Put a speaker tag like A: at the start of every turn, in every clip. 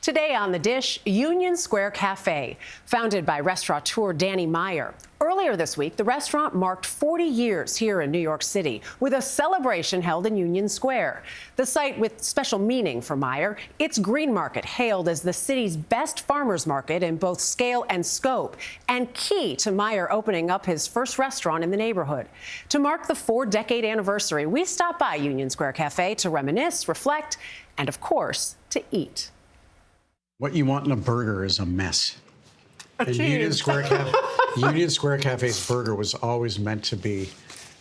A: Today on The Dish, Union Square Cafe, founded by restaurateur Danny Meyer. Earlier this week, the restaurant marked 40 years here in New York City with a celebration held in Union Square. The site with special meaning for Meyer, its green market hailed as the city's best farmers market in both scale and scope, and key to Meyer opening up his first restaurant in the neighborhood. To mark the 4-decade anniversary, we stopped by Union Square Cafe to reminisce, reflect, and of course, to eat.
B: What you want in a burger is a mess. And
C: Union Square
B: Cafe's burger was always meant to be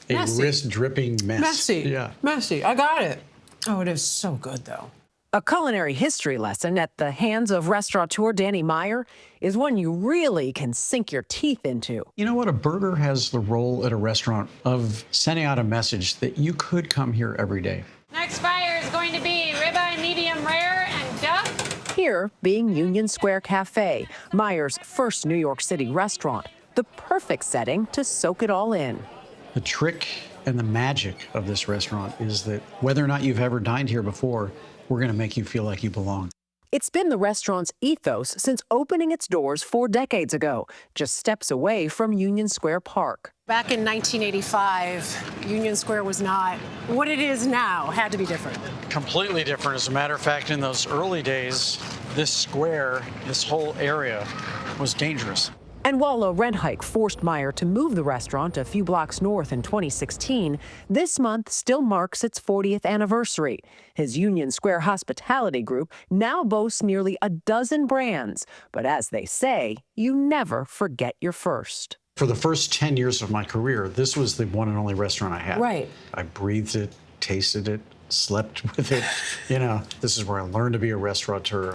B: a
C: Messy.
B: wrist-dripping mess.
C: Messy.
B: Yeah.
C: Messy. I got it. Oh, it is so good, though.
A: A culinary history lesson at the hands of restaurateur Danny Meyer is one you really can sink your teeth into.
B: You know what? A burger has the role at a restaurant of sending out a message that you could come here every day.
D: Next fire is going to be ribeye medium rare and duck.
A: Here being Union Square Cafe, Meyer's first New York City restaurant, the perfect setting to soak it all in.
B: The trick and the magic of this restaurant is that whether or not you've ever dined here before, we're going to make you feel like you belong.
A: It's been the restaurant's ethos since opening its doors 4 decades ago, just steps away from Union Square Park. Back in 1985, Union Square was not what it is now. Had to be different.
B: Completely different. As a matter of fact, in those early days, this square, this whole area was dangerous.
A: And while a rent hike forced Meyer to move the restaurant a few blocks north in 2016, this month still marks its 40th anniversary. His Union Square hospitality group now boasts nearly a dozen brands. But as they say, you never forget your first.
B: For the first 10 years of my career, this was the one and only restaurant I had.
A: Right.
B: I breathed it, tasted it, slept with it. You know, this is where I learned to be a restaurateur.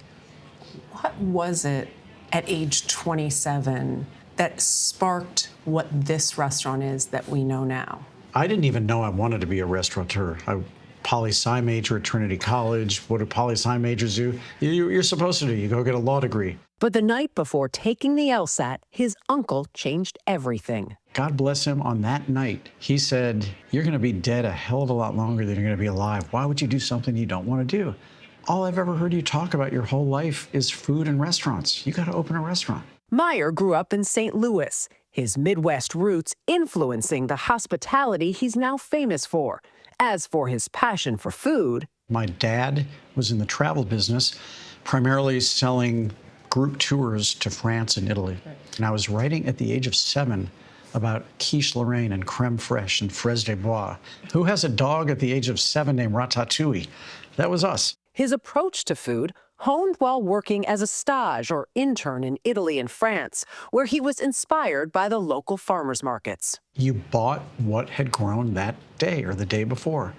C: What was it at age 27 that sparked what this restaurant is that we know now?
B: I didn't even know I wanted to be a restaurateur. I poli-sci major at Trinity College. What do poli-sci majors do? You're supposed to do. You go get a law degree.
A: But the night before taking the LSAT, his uncle changed everything.
B: God bless him, on that night, he said, you're going to be dead a hell of a lot longer than you're going to be alive. Why would you do something you don't want to do? All I've ever heard you talk about your whole life is food and restaurants. You got to open a restaurant.
A: Meyer grew up in St. Louis, his Midwest roots influencing the hospitality he's now famous for. As for his passion for food,
B: my dad was in the travel business, primarily selling group tours to France and Italy. And I was writing at the age of 7 about quiche Lorraine and creme fraiche and fraise des bois. Who has a dog at the age of 7 named Ratatouille? That was us.
A: His approach to food honed while working as a stage or intern in Italy and France, where he was inspired by the local farmers markets.
B: You bought what had grown that day or the day before.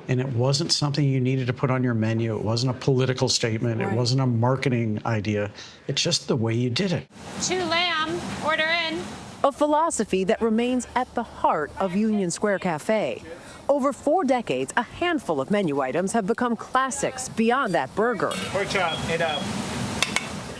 B: And it wasn't something you needed to put on your menu. It wasn't a political statement. Right. It wasn't a marketing idea. It's just the way you did it.
D: 2 lamb, order in.
A: A philosophy that remains at the heart of Union Square Cafe. Over 4 decades, a handful of menu items have become classics beyond that burger.
E: Pork chop, it up.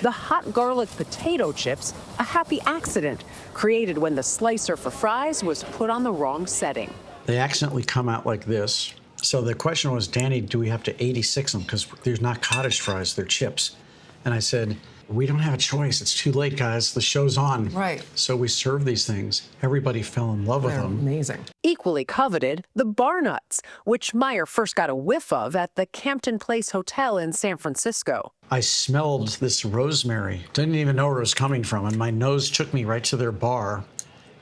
A: The hot garlic potato chips, a happy accident, created when the slicer for fries was put on the wrong setting.
B: They accidentally come out like this. So the question was, Danny, do we have to 86 them? Because there's not cottage fries, they're chips. And I said, we don't have a choice. It's too late, guys. The show's on.
C: Right.
B: So we served these things. Everybody fell in love with them.
C: Amazing.
A: Equally coveted, the bar nuts, which Meyer first got a whiff of at the Campton Place Hotel in San Francisco.
B: I smelled this rosemary. Didn't even know where it was coming from. And my nose took me right to their bar.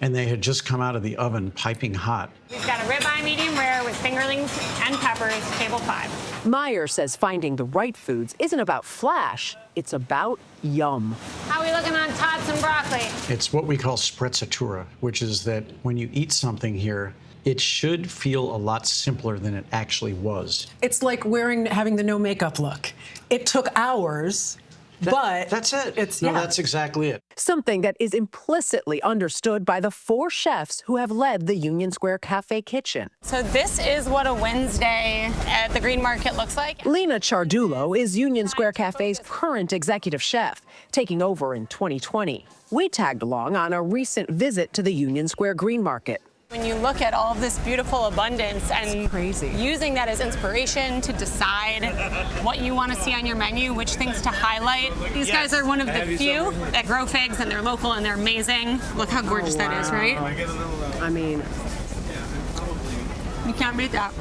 B: And they had just come out of the oven, piping hot.
D: We've got a ribeye medium rare with fingerlings and peppers, table 5.
A: Meyer says finding the right foods isn't about flash, it's about yum.
D: How are we looking on tots and broccoli?
B: It's what we call sprezzatura, which is that when you eat something here, it should feel a lot simpler than it actually was.
C: It's like having the no makeup look. It took hours. But
B: that's it.
C: Yeah.
B: That's exactly it.
A: Something that is implicitly understood by the 4 chefs who have led the Union Square Cafe kitchen.
D: So this is what a Wednesday at the Green Market looks like.
A: Lena Chardulo is Union Square Cafe's current executive chef, taking over in 2020. We tagged along on a recent visit to the Union Square Green Market.
D: When you look at all of this beautiful abundance and
C: crazy.
D: using that as inspiration to decide what you want to see on your menu, which things to highlight. These guys are one of the few that grow figs, and they're local and they're amazing. Look how gorgeous that is, right?
A: I mean,
D: You can't beat that.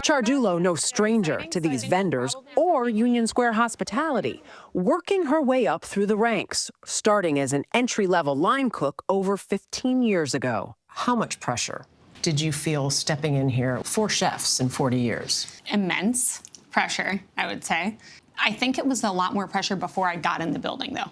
E: Chardulo no stranger to these vendors or Union Square hospitality, working her way up through the ranks, starting as an entry-level line cook over 15 years ago.
A: how much pressure did you feel stepping in here? 4 chefs in 40 years.
D: Immense pressure, I would say. I think it was a lot more pressure before I got in the building, though.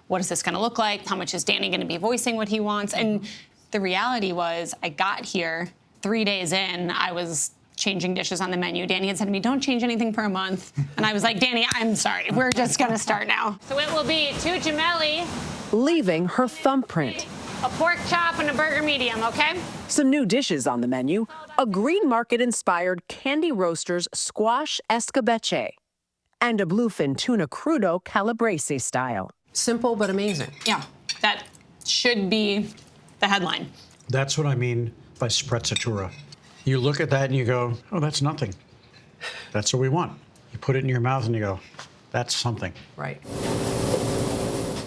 D: What is this going to look like? How much is Danny going to be voicing what he wants? And the reality was, I got here 3 days in, I was changing dishes on the menu. Danny had said to me, don't change anything for a month. And I was like, Danny, I'm sorry. We're just going to start now. So it will be 2 gemelli,
E: Leaving her thumbprint.
D: a pork chop, and a burger medium, okay?
E: Some new dishes on the menu, a Green Market-inspired Candy Roasters squash escabeche and a bluefin tuna crudo calabrese style.
A: Simple but amazing.
D: Yeah, that should be the headline.
B: That's what I mean by sprezzatura. You look at that and you go, oh, that's nothing. That's what we want. You put it in your mouth and you go, that's something.
A: Right.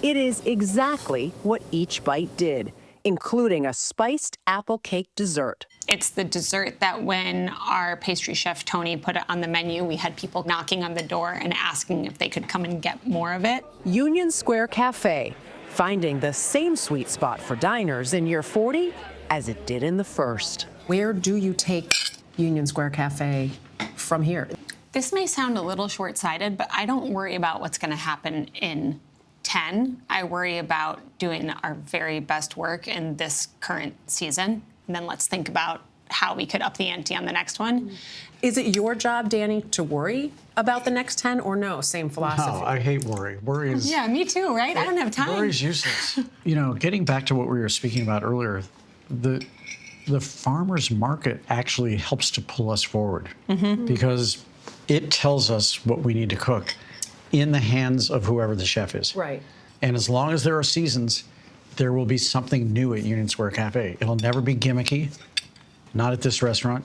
E: It is exactly what each bite did, including a spiced apple cake dessert.
D: It's the dessert that when our pastry chef Tony put it on the menu, we had people knocking on the door and asking if they could come and get more of it.
E: Union Square Cafe, finding the same sweet spot for diners in year 40 as it did in the first.
A: Where do you take Union Square Cafe from here?
D: This may sound a little short-sighted, but I don't worry about what's going to happen in 10. I worry about doing our very best work in this current season. And then let's think about how we could up the ante on the next one.
A: Is it your job, Danny, to worry about the next 10 or no? Same philosophy.
B: No, I hate worry. Worry is
D: Yeah, me too, right? I don't have time.
B: worry's useless. You know, getting back to what we were speaking about earlier, the farmers market actually helps to pull us forward because it tells us what we need to cook in the hands of whoever the chef is.
A: Right.
B: And as long as there are seasons, there will be something new at Union Square Cafe. It'll never be gimmicky, not at this restaurant.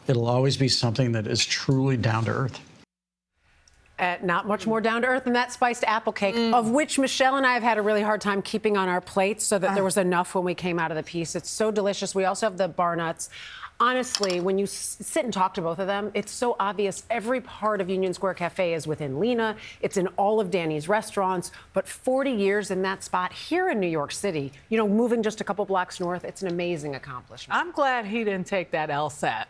B: It'll always be something that is truly down to earth.
A: Not much more down to earth than that spiced apple cake, of which Michelle and I have had a really hard time keeping on our plates so that there was enough when we came out of the piece. It's so delicious. We also have the bar nuts. Honestly, when you sit and talk to both of them, it's so obvious every part of Union Square Cafe is within Lena. It's in all of Danny's restaurants. But 40 years in that spot here in New York City, you know, moving just a couple blocks north, it's an amazing accomplishment.
F: I'm glad he didn't take that LSAT.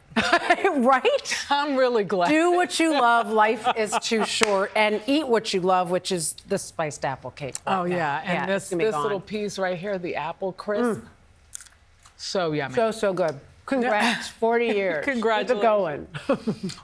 A: Right?
F: I'm really glad.
A: Do what you love. Life is too short. And eat what you love, which is the spiced apple cake.
F: Oh, yeah. And
A: it's
F: this
A: gonna be gone.
F: little piece right here, the apple crisp. So yummy.
A: So good. Congrats. 40 years.
F: Congratulations.
A: Keep it going.